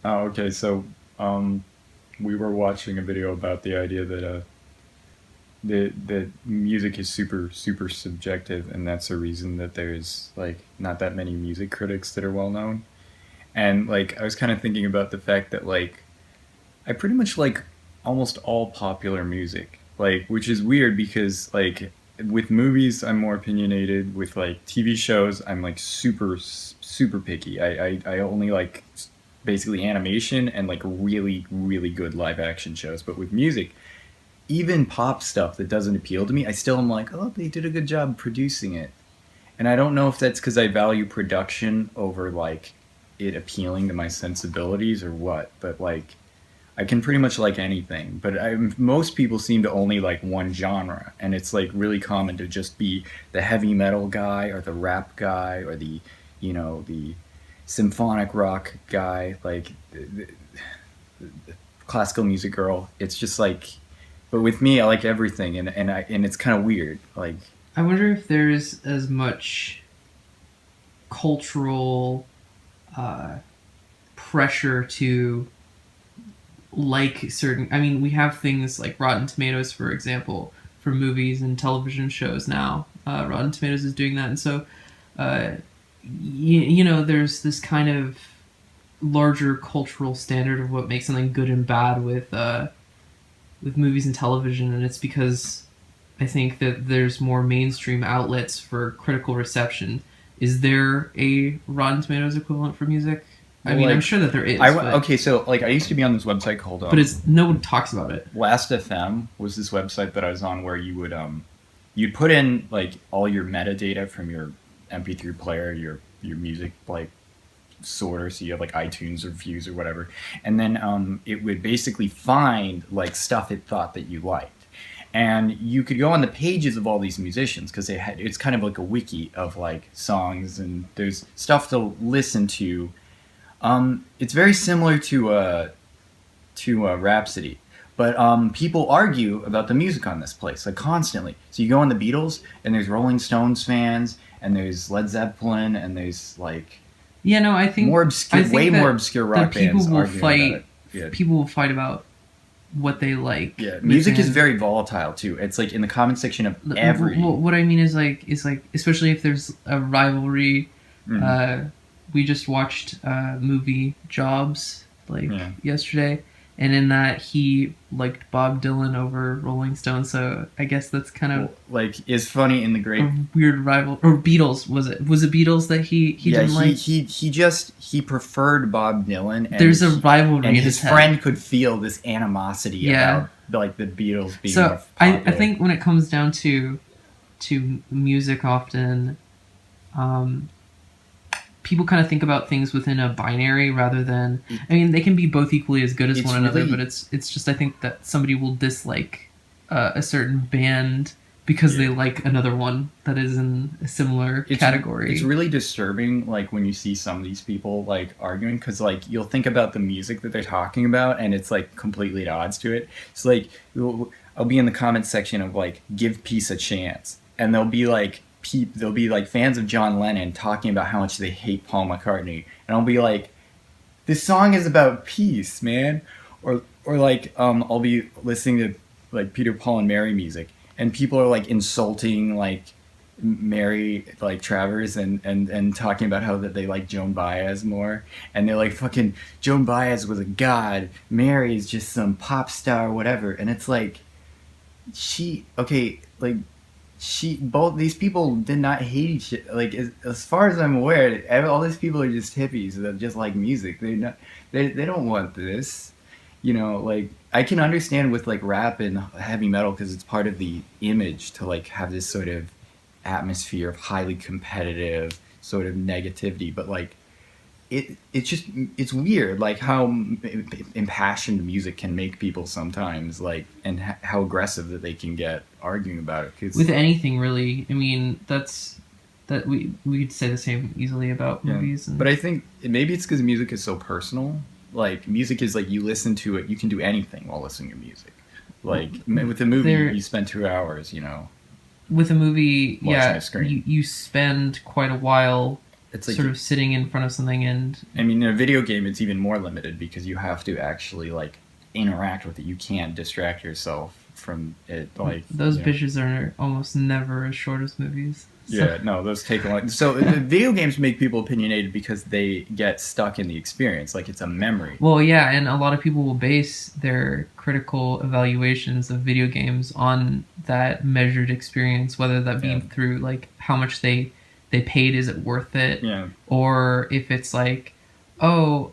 Oh, okay. So, um, we were watching a video about the idea that that music is super subjective, and that's a reason that there's like not that many music critics that are well known. And like I was kind of thinking about the fact that like I pretty much like almost all popular music, like which is weird because like with movies I'm more opinionated. With like TV shows I'm like super picky. I only like basically animation and like really good live action shows. But with music, even pop stuff that doesn't appeal to me, I still am like, oh, they did a good job producing it. And I don't know if that's because I value production over like it appealing to my sensibilities or what, but like I can pretty much like anything. But most people seem to only like one genre, and it's like really common to just be the heavy metal guy or the rap guy or the the symphonic rock guy, like the classical music girl. It's just like, but with me, I like everything, and it's kind of weird. Like, I wonder if there's as much cultural uh, pressure to like certain. I mean, we have things like Rotten Tomatoes, for example, for movies and television shows now. Rotten Tomatoes is doing that, and so uh, there's this kind of larger cultural standard of what makes something good and bad with movies and television, and it's because I think that there's more mainstream outlets for critical reception. Is there a Rotten Tomatoes equivalent for music? I well, mean, I'm like sure that there is, okay, so like I used to be on this website called but it's no one talks about it. Last FM was this website that I was on where you would you'd put in like all your metadata from your MP3 player, your music like sorter, so you have like iTunes reviews or whatever, and then it would basically find like stuff it thought that you liked. And you could go on the pages of all these musicians because they had it's kind of like a wiki of like songs, and there's stuff to listen to. It's very similar to Rhapsody, but people argue about the music on this place like constantly. So you go on the Beatles, and there's Rolling Stones fans, and there's Led Zeppelin, and there's like Yeah, no, more obscure, I think way more obscure that rock bands arguing about it. Yeah, people will fight about what they like yeah. Music is within. very volatile too. It's like in the comment section of every. What I mean is like especially if there's a rivalry. Mhm. Uh, we just watched movie Jobs like Yeah. yesterday, and in that he liked Bob Dylan over Rolling Stone. So I guess that's kind of Well, like is funny in the great. a weird rival. Or Beatles, was it? Was it Beatles that he Yeah, didn't like? he preferred Bob Dylan, There's a rivalry and in his his head. friend could feel this animosity Yeah. about like the Beatles being more So I popular. think when it comes down to music, often um, people kind of think about things within a binary rather than. I mean, they can be both equally as good as It's one another, really but it's just I think that somebody will dislike a certain band because they yeah. like another one that is in a similar It's category. really disturbing like when you see some of these people like arguing because like you'll think about the music that they're talking about and it's like completely at odds to it. So like I'll be in the comments section of like give peace a chance, and they'll be like fans of John Lennon talking about how much they hate Paul McCartney, and I'll be like, this song is about peace, man. Or like I'll be listening to like Peter Paul and Mary music, and people are like insulting like Mary like Travers, and talking about how that they like Joan Baez more, and they're like fucking Joan Baez was a god, Mary is just some pop star or whatever, and it's like she okay like she both these people did not hate each like as far as I'm aware all these people are just hippies that just like music. They don't want this, like I can understand with like rap and heavy metal because it's part of the image to like have this sort of atmosphere of highly competitive sort of negativity, but like it's just it's weird like how impassioned music can make people sometimes, like, and how aggressive that they can get arguing about it With because anything, really. I mean, that we could say the same easily about yeah. movies But and. I think maybe it's because music is so personal. Like music is like you listen to it, you can do anything while listening to music. Like with a movie, you There spend 2 hours, with a movie, watching a yeah, screen. you spend quite a while It's like sort of sitting in front of something and I mean, in a video game, it's even more limited because you have to actually like interact with it. You can't distract yourself from it. Like those you know. bitches are almost never as short as movies. So, Yeah, no, those take a long. So the video games make people opinionated because they get stuck in the experience. Like it's a memory. well, yeah, and a lot of people will base their critical evaluations of video games on that measured experience, whether that be Yeah. through like how much they paid, is it worth it, Yeah, or if it's like, oh,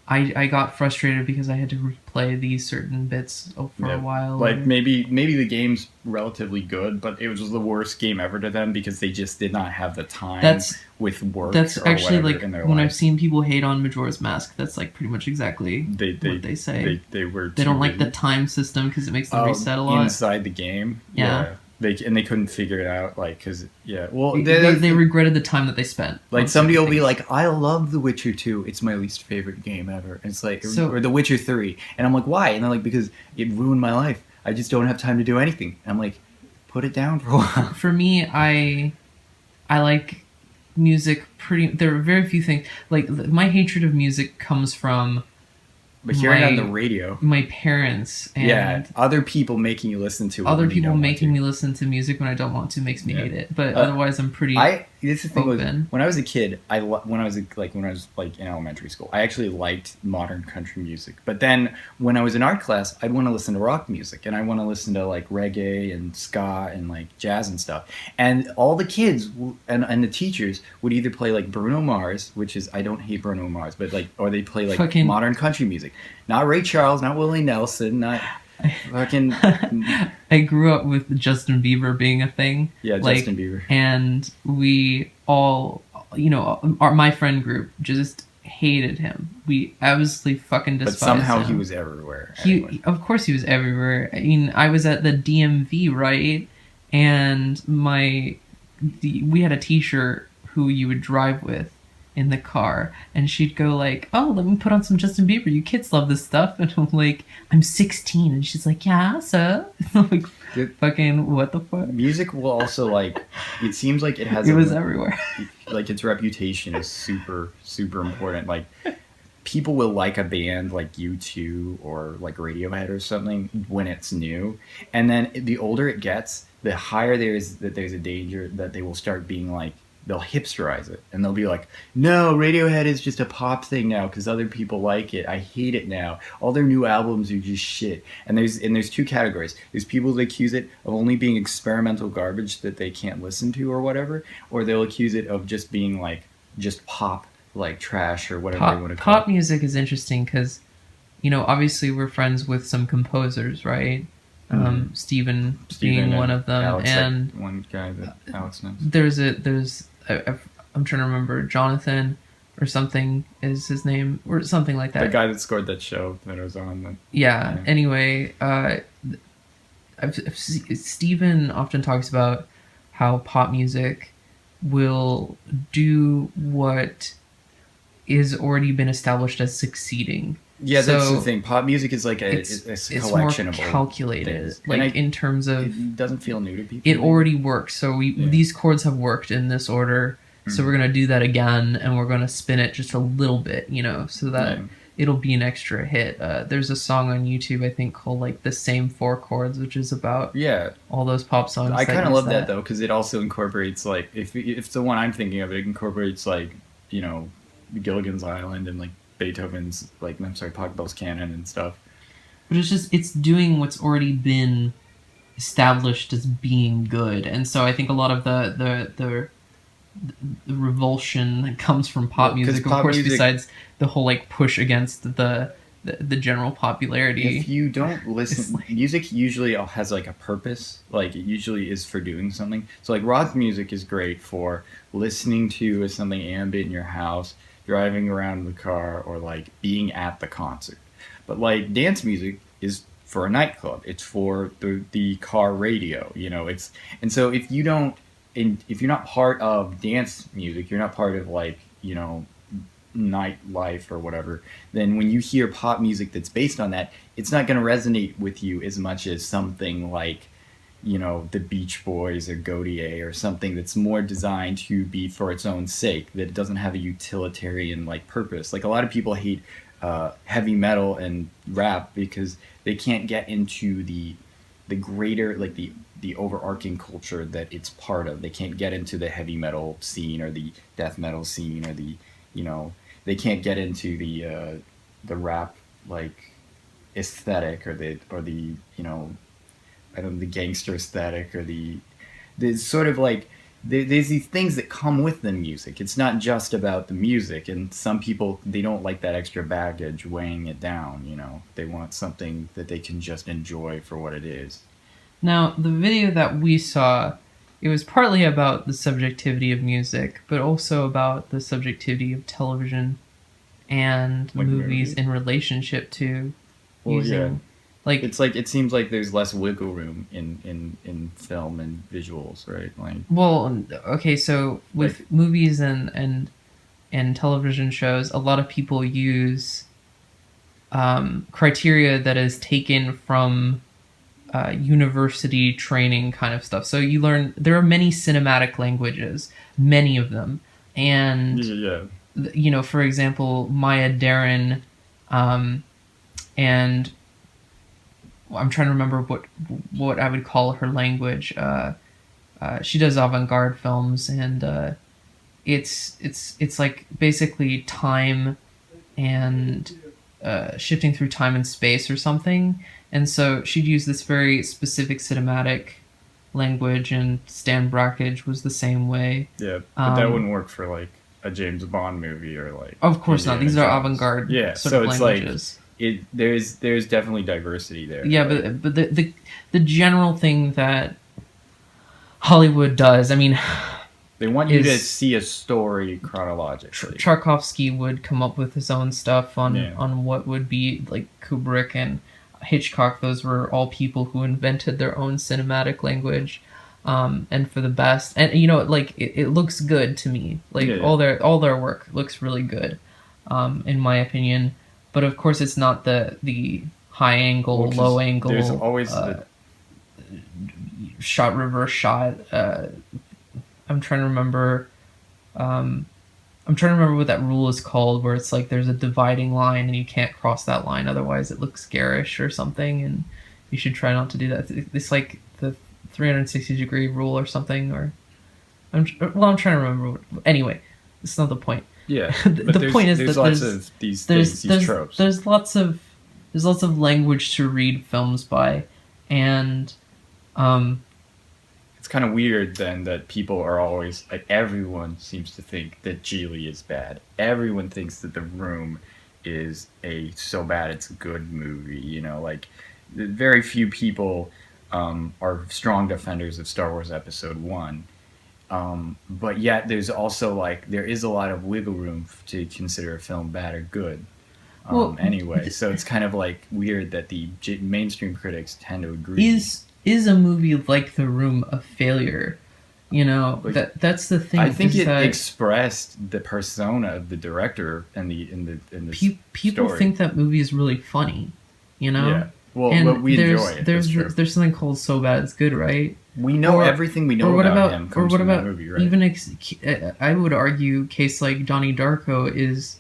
I got frustrated because I had to replay these certain bits for yeah. a while. Like or- maybe the game's relatively good, but it was the worst game ever to them because they just did not have the time That's with work that's or actually whatever like in their when I've life. seen people hate on Majora's Mask. That's like pretty much exactly They what they say. they were They too don't like the busy. time system because it makes them reset a lot. Inside the game. Yeah. They couldn't figure it out like because yeah. Well, They regretted the time that they spent. like on somebody certain will be things. like, I love The Witcher 2. It's my least favorite game ever. And it's like So- or The Witcher 3. And I'm like, why? And they're like, because it ruined my life. I just don't have time to do anything. And I'm like, put it down for a while. For me, I like music pretty. There are very few things like my hatred of music comes from But hearing it on My- the radio, my parents and yeah, other people making you listen to it. other when you people don't want making to. me listen to music when I don't want to makes me Yeah. hate it. But Uh, otherwise, I'm pretty. This is the thing was open. when I was a kid. When I was like in elementary school, I actually liked modern country music. But then when I was in art class, I'd want to listen to rock music and I want to listen to like reggae and ska and like jazz and stuff. And all the kids and the teachers would either play like Bruno Mars, which is I don't hate Bruno Mars, but like or they play like Fucking- modern country music, not Ray Charles, not Willie Nelson, not fucking I grew up with Justin Bieber being a thing. yeah, like, Justin Bieber. And we all, my friend group just hated him. We absolutely fucking But despised somehow him. he was everywhere. Anyway. Of course, he was everywhere. I mean, I was at the DMV, right? And we had a T-shirt who you would drive with in the car, and she'd go like, "Oh, let me put on some Justin Bieber. You kids love this stuff." And I'm like, "I'm 16," and she's like, "Yeah, so." I'm like, Dude. fucking what the fuck? Music will also like. It seems like it has. It was everywhere. like its reputation is super important. Like people will like a band like U2 or like Radiohead or something when it's new, and then the older it gets, the higher there's a danger that they will start being like they'll hipsterize it and they'll be like, no, Radiohead is just a pop thing now because other people like it. I hate it now. All their new albums are just shit. And there's two categories. There's people that accuse it of only being experimental garbage that they can't listen to or whatever, or they'll accuse it of just being like just pop like trash or whatever they want to call Pop it. music is interesting because, obviously we're friends with some composers, right? Steven being one of them, Alex, and like one guy that Alex knows. I'm trying to remember, Jonathan or something is his name, or something like that. The guy that scored that show that I was on. Yeah. Yeah. Anyway, Steven often talks about how pop music will do what is already been established as succeeding. Yeah, that's So the thing. Pop music is like a It's collection more of old calculated, things. like And in terms of it doesn't feel new to people. it already works. So Yeah. these chords have worked in this order. So Mhm. we're gonna do that again, and we're gonna spin it just a little bit, so that Yeah. it'll be an extra hit. There's a song on YouTube I think called like "The Same Four Chords," which is about Yeah, all those pop songs. I kind of use love that though because it also incorporates like if the one I'm thinking of, it incorporates like Gilligan's Island and like Beethoven's like Pachelbel's canon and stuff. But it's doing what's already been established as being good, and so I think a lot of the revulsion that comes from pop Well, 'cause music, of pop course, music- besides the whole like push against the general popularity. If you don't It's listen, like- music usually has like a purpose. Like it usually is for doing something. So like rock music is great for listening to as something ambient in your house, driving around in the car, or like being at the concert. But like dance music is for a nightclub. It's for the car radio. It's and so if you don't, if you're not part of dance music, you're not part of like nightlife or whatever, then when you hear pop music that's based on that, it's not going to resonate with you as much as something like the Beach Boys or Godier or something that's more designed to be for its own sake, that it doesn't have a utilitarian like purpose. Like a lot of people hate heavy metal and rap because they can't get into the greater like the overarching culture that it's part of. They can't get into the heavy metal scene or the death metal scene or they can't get into the rap like aesthetic or the I don't know, the gangster aesthetic or the sort of like there's these things that come with the music. It's not just about the music, and some people they don't like that extra baggage weighing it down. They want something that they can just enjoy for what it is. Now, the video that we saw, it was partly about the subjectivity of music, but also about the subjectivity of television and Like movies movies? in relationship to Well, using yeah. like It's like it seems like there's less wiggle room in film and visuals, right? Like well, okay, so with like movies and television shows, a lot of people use criteria that is taken from university training kind of stuff. So you learn there are many cinematic languages, many of them, and yeah, for example, Maya Deren, and I'm trying to remember what I would call her language. She does avant-garde films, and it's like basically time and shifting through time and space or something. And so she'd use this very specific cinematic language, and Stan Brakhage was the same way. yeah. But that Um, wouldn't work for like a James Bond movie or like of course not. Indiana These are Jones. avant-garde Yeah, sort so of it's languages. like there's definitely diversity there. Yeah, Like, but the general thing that Hollywood does, I mean, they want you to is see a story chronologically. Tchaikovsky would come up with his own stuff on Yeah. what would be like Kubrick and Hitchcock. Those were all people who invented their own cinematic language, and for the best. And like it looks good to me. Like Yeah, yeah. all their work looks really good, in my opinion. But of course, it's not the high angle, Well, 'cause low angle, there's always shot reverse shot. I'm trying to remember. I'm trying to remember what that rule is called, where it's like there's a dividing line and you can't cross that line, otherwise it looks garish or something, and you should try not to do that. It's like the 360-degree rule or something, or I'm trying to remember. Anyway, it's not the point. yeah. The But point is there's that lots of these things, these tropes. there's lots of language to read films by, and It's kind of weird then that people are always like everyone seems to think that Geely is bad. Everyone thinks that The Room is a so bad it's a good movie. Like very few people are strong defenders of Star Wars Episode One. But yet there's also like there is a lot of wiggle room to consider a film bad or good. Well, Anyway, so it's kind of like weird that the mainstream critics tend to agree. is a movie like The Room a failure? Like, That's the thing. I think is it that expressed the persona of the director and the people story. think that movie is really funny, Yeah. Well, and but we there's enjoy it. there's That's true. there's something called So Bad It's Good, right? We know or- everything we know or what about about him or comes what from about the movie, right? even I would argue case like Donnie Darko is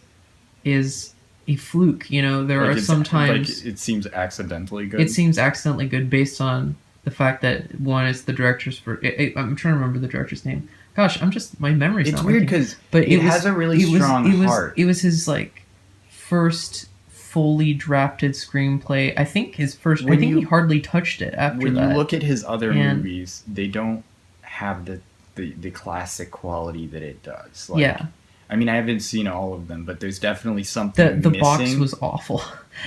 a fluke. There Like are it's- sometimes like it seems accidentally good. it seems accidentally good based on the fact that one is the director's for. I'm trying to remember the director's name. Gosh, my memory's It's not weird working. because But it has a really strong heart. It was his like first fully drafted screenplay. I think his first. When I think you- he hardly touched it after When that. you look at his other And- movies, they don't have the classic quality that it does. Like, yeah, I mean, I haven't seen all of them, but there's definitely something the missing. box was awful.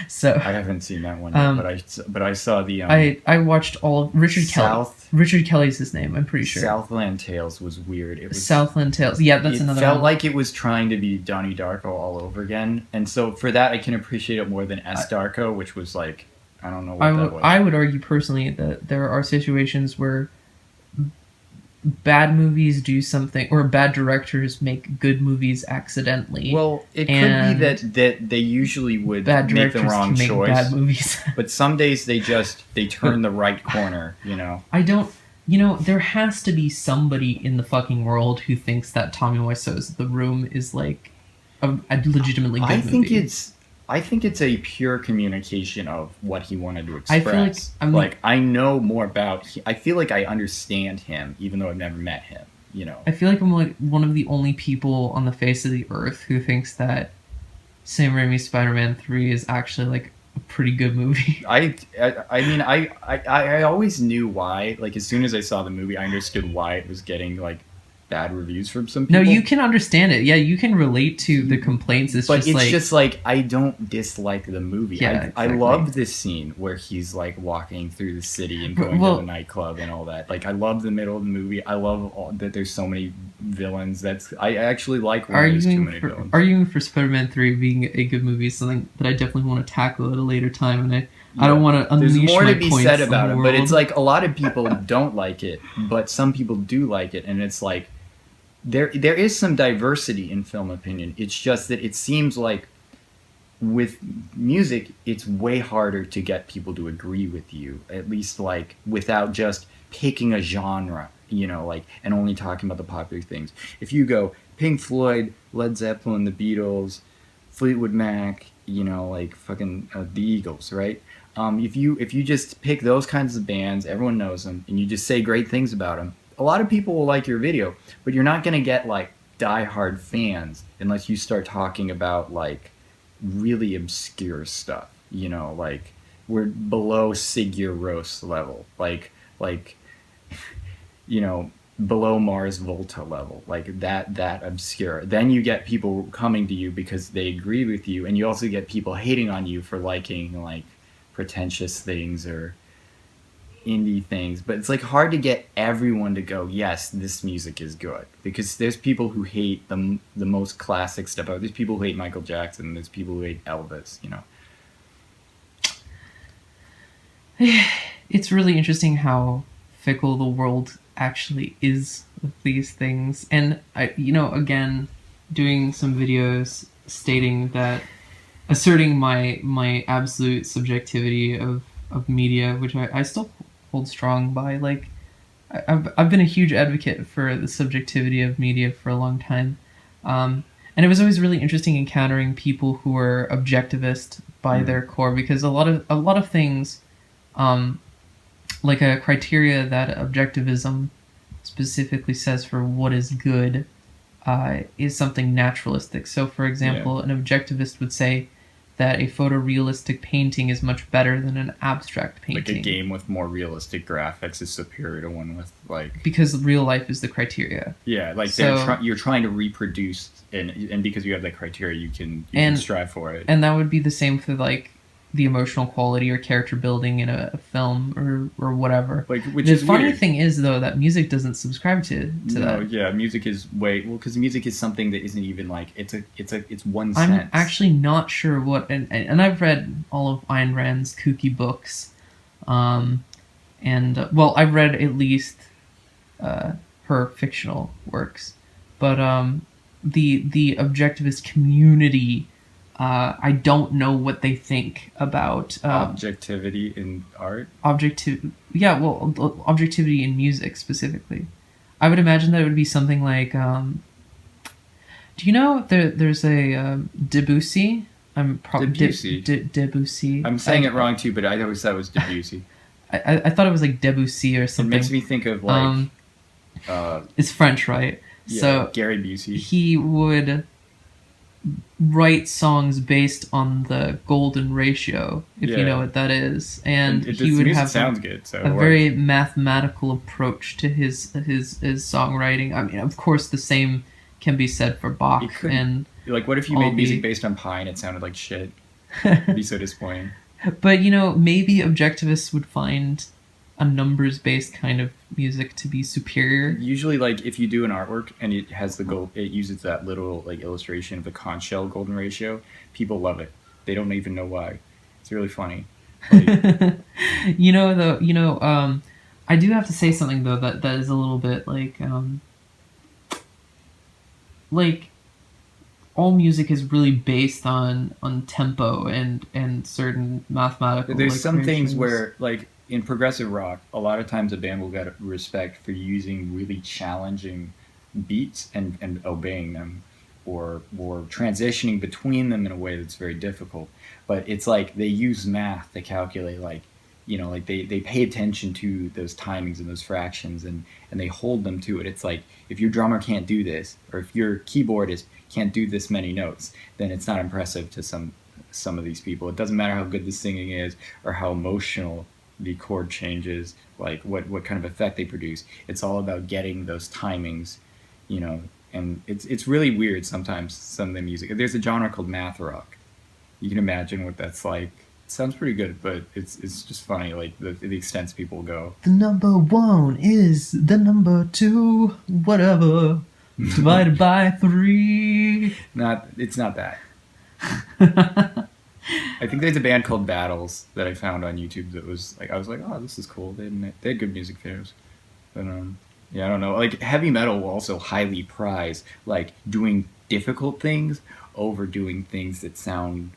So I haven't seen that one yet, but I saw the I watched all of Richard Kelly. Richard Kelly's his name. I'm pretty sure. Southland Tales was weird. It was Southland Tales. Yeah, that's it another felt one. like it was trying to be Donnie Darko all over again, and so for that I can appreciate it more than S Darko, which was like I don't know what that was. I would argue personally that there are situations where bad movies do something, or bad directors make good movies accidentally, Well, it could be and that they usually would bad make the directors wrong can make bad choice, movies. but some days they turn the right corner, you know. I don't. You know, there has to be somebody in the fucking world who thinks that Tommy Wiseau's The Room is like a legitimately I good think movie. it's I think it's a pure communication of what he wanted to I feel like express. I'm Like I know more about I feel like I understand him even though I've never met him, you know. I feel like I'm like one of the only people on the face of the earth who thinks that Sam Raimi's Spider-Man 3 is actually like a pretty good movie. I mean I always knew why. Like as soon as I saw the movie, I understood why it was getting like bad reviews from some No, you people. can understand it. Yeah, you can relate to the complaints. It's But just it's like, just like I don't dislike the movie. yeah, I exactly. love this scene where he's like walking through the city and going to the Well, nightclub and all that. Like I love the middle of the movie. I love that there's so many villains. That's I actually like when there's too many villains. arguing for Spider-Man 3 being a good movie is something that I definitely want to tackle at a later time, and I don't Yeah. want to There's unleash more my to be said points on about the it, but it's world. like a lot of people don't like it, but some people do like it, and it's like there is some diversity in film opinion. It's just that it seems like with music, it's way harder to get people to agree with you, at least like without just picking a genre, you know, like and only talking about the popular things. If you go Pink Floyd, Led Zeppelin, the Beatles, Fleetwood Mac, you know, like fucking the Eagles, right? If you just pick those kinds of bands, everyone knows them, and you just say great things about them, a lot of people will like your video, but you're not gonna get like diehard fans unless you start talking about like really obscure stuff. You know, like we're below Sigur Rós level, like you know below Mars Volta level, like that obscure. Then you get people coming to you because they agree with you, and you also get people hating on you for liking like pretentious things or indie things. But it's like hard to get everyone to go, yes, this music is good, because there's people who hate the most classic stuff. There's people who hate Michael Jackson. There's people who hate Elvis. You know. It's really interesting how fickle the world actually is with these things. And again, doing some videos stating that, asserting my absolute subjectivity of media, which I still hold strong by. Like, I've been a huge advocate for the subjectivity of media for a long time. And it was always really interesting encountering people who were objectivist by Mm. their core, because a lot of things, um, like a criteria that objectivism specifically says for what is good, is something naturalistic. So, for Yeah. example, an objectivist would say that a photorealistic painting is much better than an abstract Like a painting game with more realistic graphics is superior to one with like because real life is the criteria. yeah, like So, you're trying to reproduce, and because you have that criteria, you can and strive for it. and that would be the same for like the emotional quality or character building in a film or whatever. Like which The is funny weird. thing is though that music doesn't subscribe to No, that. yeah, music is way well because music is something that isn't even like it's one I'm sense. actually not sure what, and I've read all of Ayn Rand's kooky books, um, and well, I've read at least uh, her fictional works, but the objectivist community, I don't know what they think about Objectivity in art. yeah, well, objectivity in music specifically. I would imagine that it would be something like, do you know there's a Debussy? I'm probably Debussy. Debussy. I'm saying it wrong too, but I always thought it was Debussy. I thought it was like Debussy or It makes something. me think of like Um, uh it's French, right? yeah, So Gary Busey. he would write songs based on the golden ratio, if you know Yeah. what that is, and And he the would music have sounds good, so a it very works. mathematical approach to his songwriting. I mean, of course, the same can be said for Bach It could and like what if you all made music the. based on pi and it sounded like shit? It'd be so disappointing. But maybe objectivists would find a numbers-based kind of music to be superior. Usually, like if you do an artwork and it has the gold, it uses that little like illustration of the conch shell golden ratio. People love it. They don't even know why. It's really funny. Like I do have to say something though that is a little bit like all music is really based on tempo and certain mathematical There's some things equations. where, like in progressive rock, a lot of times a band will get respect for using really challenging beats and obeying them, or transitioning between them in a way that's very difficult. But it's like they use math to calculate, like like they pay attention to those timings and those fractions, and they hold them to it. It's like if your drummer can't do this, or if your keyboardist can't do this many notes, then it's not impressive to some of these people. It doesn't matter how good the singing is or how emotional the chord changes, like what kind of effect they produce. It's all about getting those timings, you know. And it's really weird sometimes. Some of the music. There's a genre called math rock. You can imagine what that's like. It sounds pretty good, but it's just funny, like the extents people go. The number one is the number two, whatever, divided by three. Not it's not that. I think there's a band called Battles that I found on YouTube that was like, I was like, oh, this is cool. They had good music videos, but yeah, I don't know. Like heavy metal will also highly prize like doing difficult things over doing things that sound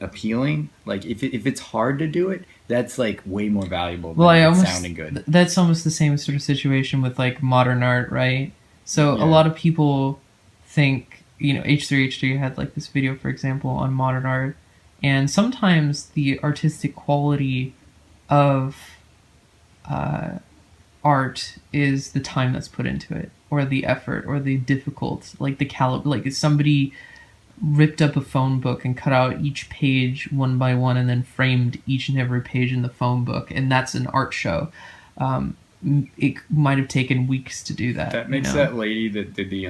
appealing. Like if it's hard to do it, that's like way more valuable Well, than it sounding good. that's almost the same sort of situation with like modern art, right? So a Yeah, lot of people think, H3H3 had like this video, for example, on modern art, and sometimes the artistic quality of art is the time that's put into it, or the effort, or the difficult, like the caliber. Like if somebody ripped up a phone book and cut out each page one by one and then framed each and every page in the phone book, and that's an art show. um, it might have taken weeks to do that, that makes that lady that did the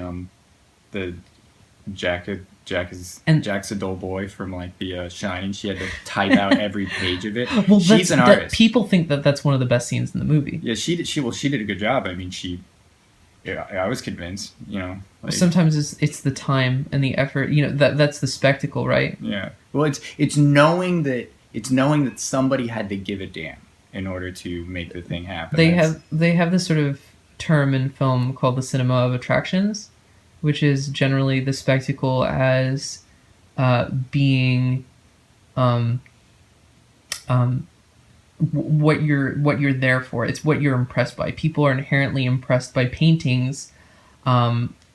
and Jack's a dull boy from like the Shining. She had to type out every page of it. well, She's an that artist. people think that that's one of the best scenes in the movie. Yeah, she did a good job. I mean, yeah, I was convinced. Like Sometimes it's the time and the effort, that's the spectacle, right? yeah. Well, it's knowing that somebody had to give a damn in order to make the thing happen. They have this sort of term in film called the cinema of attractions, which is generally the spectacle as being um, um, what you're there for. It's what you're impressed by. People are inherently impressed by paintings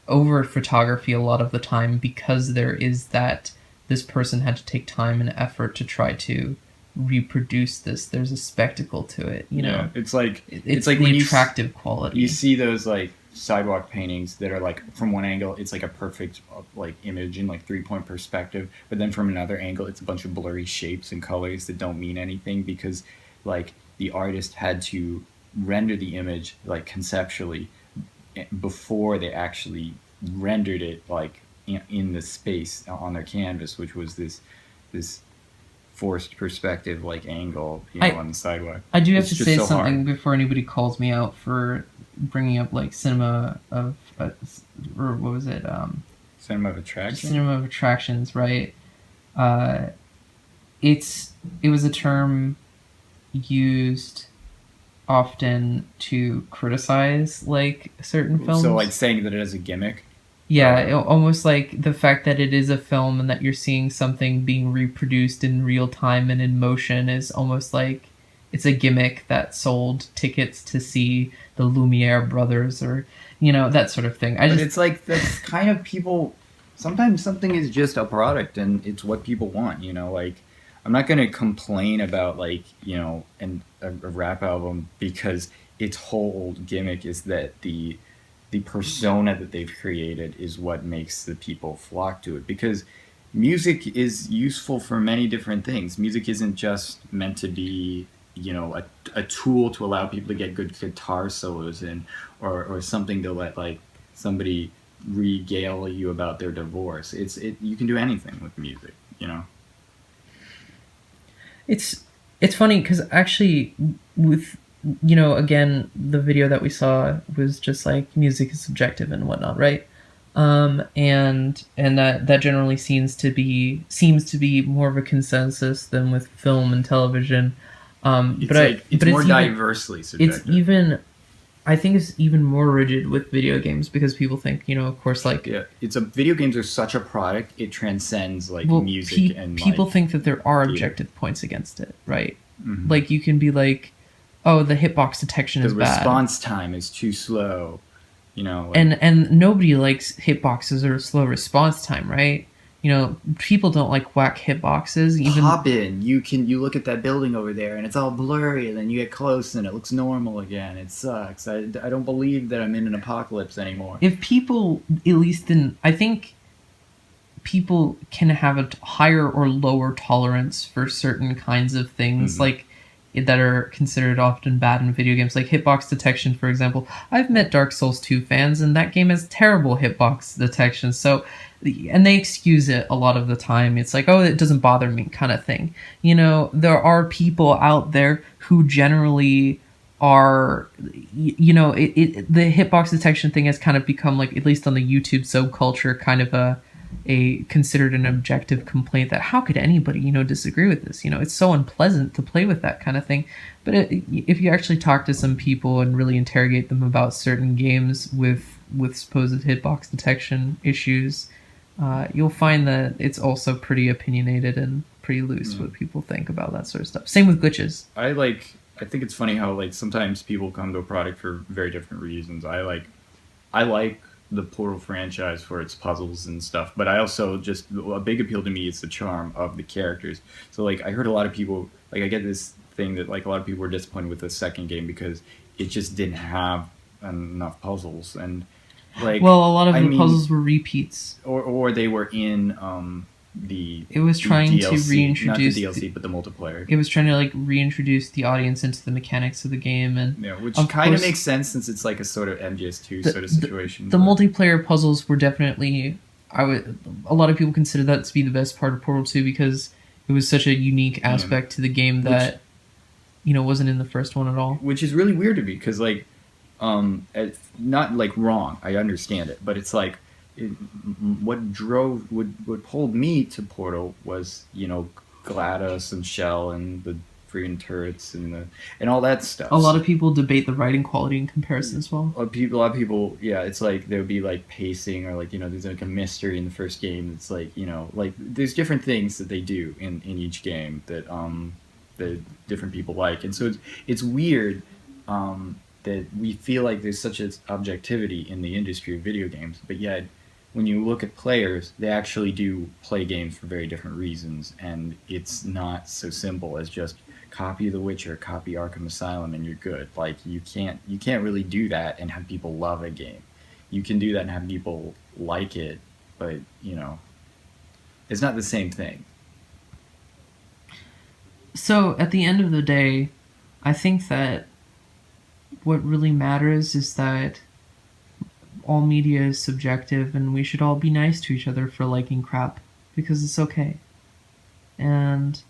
over photography a lot of the time, because there is that this person had to take time and effort to try to reproduce this. There's a spectacle to it. Yeah, it's like It's like the when attractive you quality. see those like sidewalk paintings that are like from one angle it's like a perfect like image in like 3-point perspective, but then from another angle it's a bunch of blurry shapes and colors that don't mean anything because like the artist had to render the image like conceptually before they actually rendered it like in the space on their canvas, which was this forced perspective like angle I on the sidewalk. I do have It's to just say so something hard. before anybody calls me out for bringing up like cinema of or what was it? Cinema of attraction. Cinema of attractions, right? Uh, it was a term used often to criticize like certain So like films. saying that it is a gimmick. Yeah, Or almost like the fact that it is a film and that you're seeing something being reproduced in real time and in motion is almost like it's a gimmick that sold tickets to see the Lumiere brothers, or that sort of thing. I but just it's like that's kind of people. Sometimes something is just a product and it's what people want. Like I'm not gonna complain about like a rap album because its whole gimmick is that the persona that they've created is what makes the people flock to it, because music is useful for many different things. Music isn't just meant to be a tool to allow people to get good guitar solos in, or something to let like somebody regale you about their divorce. You can do anything with music. it's funny because actually with again, the video that we saw was just like music is subjective and whatnot, right? And that generally seems to be more of a consensus than with film and television. It's like it's but more it's even diversely it's subjective. even I think it's even more rigid with video games because people think, of course, like, Yeah, it's a video games are such a product, it transcends like well, music and people like think that there are theater. objective points against it, right? Hmm. Like, you can be like, oh, the hitbox detection The is bad, response time is too slow, like and nobody likes hitboxes or slow response time, right? People don't like whack hitboxes, even. pop in. You look at that building over there and it's all blurry, and then you get close and it looks normal again. It sucks. I don't believe that I'm in an apocalypse anymore. If people, at least in, I think people can have a higher or lower tolerance for certain kinds of things, Hmm. like that are considered often bad in video games, like hitbox detection, for example. I've met Dark Souls 2 fans, and that game has terrible hitbox detection. So, and they excuse it a lot of the time. It's like, oh, it doesn't bother me, kind of thing. There are people out there who generally are, the hitbox detection thing has kind of become, like, at least on the YouTube subculture, kind of a considered an objective complaint that how could anybody disagree with this. It's so unpleasant to play with that kind of thing. But if you actually talk to some people and really interrogate them about certain games with supposed hitbox detection issues, you'll find that it's also pretty opinionated and pretty loose Yeah. what people think about that sort of stuff. Same with glitches. I think it's funny how like sometimes people come to a product for very different reasons. I like the Portal franchise for its puzzles and stuff, but I also just a big appeal to me is the charm of the characters. So like I heard a lot of people like I get this thing that like a lot of people were disappointed with the second game because it just didn't have enough puzzles, and like Well, a lot of I the mean puzzles were repeats. or they were in the It was the trying to DLC, not the reintroduce DLC but the multiplayer. it was trying to, like, reintroduce the audience into the mechanics of the game, and Yeah, which of kind of course makes sense since it's like a sort of MGS2 the, sort of the, situation. the But multiplayer puzzles were definitely, a lot of people consider that to be the best part of Portal 2 because it was such a unique yeah, aspect to the game which that wasn't in the first one at all. which is really weird to me because like it's not like wrong, I understand it, but it's like it, what pulled me to Portal was GLaDOS and Shell and the freaking turrets and all that A stuff. lot of people debate the writing quality in comparison as well. A lot of people, yeah, it's like there would be like pacing or like there's like a mystery in the first game. It's like like there's different things that they do in each game that different people like, and so it's weird that we feel like there's such an objectivity in the industry of video games, but yet when you look at players, they actually do play games for very different reasons, and it's not so simple as just copy The Witcher, copy Arkham Asylum, and you're good. Like you can't really do that and have people love a game. You can do that and have people like it, but it's not the same thing. So at the end of the day, I think that what really matters is that all media is subjective, and we should all be nice to each other for liking crap because it's okay. And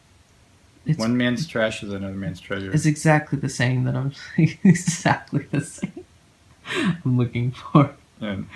it's One man's trash is another man's treasure. it's exactly the saying that I'm exactly the same I'm looking for. And